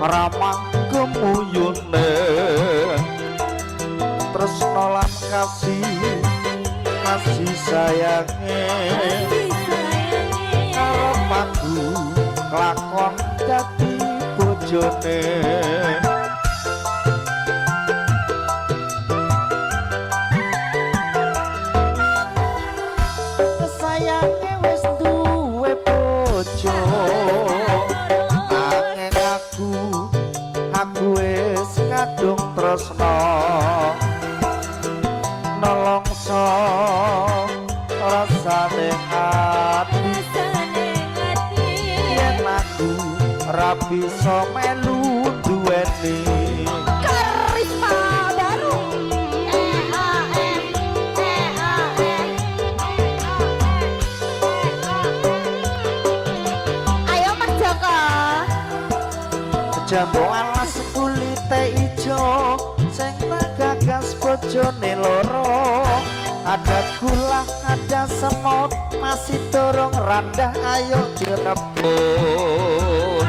ramah kemuyune tresno lan kasih sayange arep aku lakon dadi bojone sayange wis duwe bojo angin aku wis kadung tresno nelongso rasane ati yen aku ra bisa melu duweni karisma baru ayo Mas Joko jambu alas kulite ijo sing gagas bojone loro ada gula ada semut masih dorong randah ayo direbut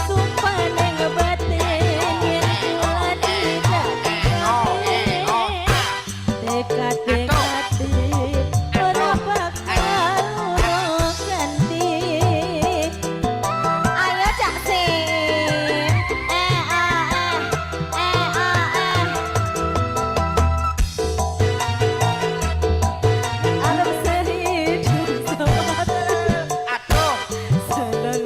sumpah neng batin yen kula tidak dekat-dekati ora bakal ganti ayo Cak Sim arep serius aduh seneng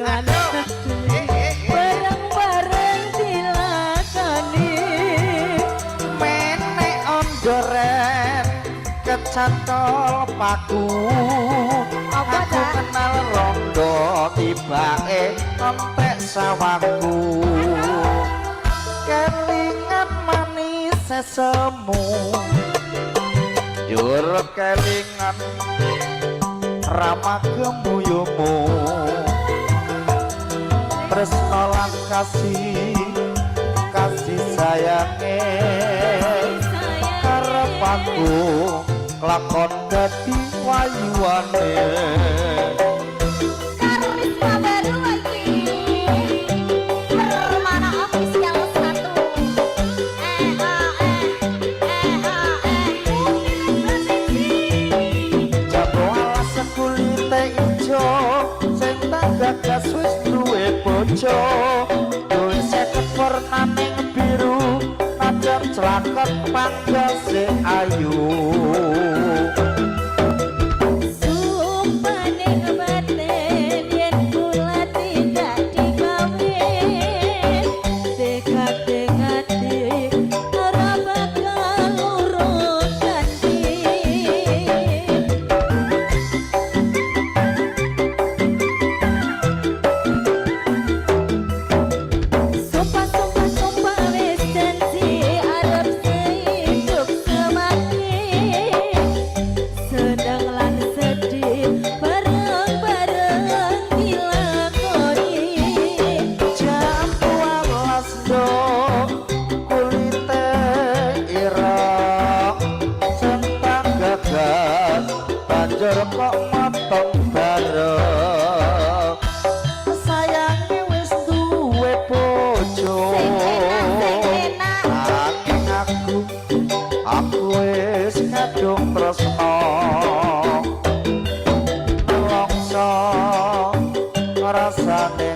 bareng-bareng dilakoni menek ondoren kecantol paku Apa, aku Cak? kenal rondo tibake entek sawahku kelingan manis sesemu jur kelingan ramah kemuyumu tresno lan kasih sayange arep aku lakon dadi wayuane karisma baru lagi permana official 1 jambu alas kulite ijo sing gagas wis duwe bojo duwe 50 warnaning biru najan celakon panggase ayu sumpah neng batin yen kula tidak digawe dekat-dekati ora bakal urut ganti sumpah wis janji arep sehidup semati sedang lan sedih bareng-bareng dilakoni jambu alas do kulite ireng sentang gagas banjur kok motong bareng sayange wis duwe bojo saking aku wis kadung tresno nelongso rasane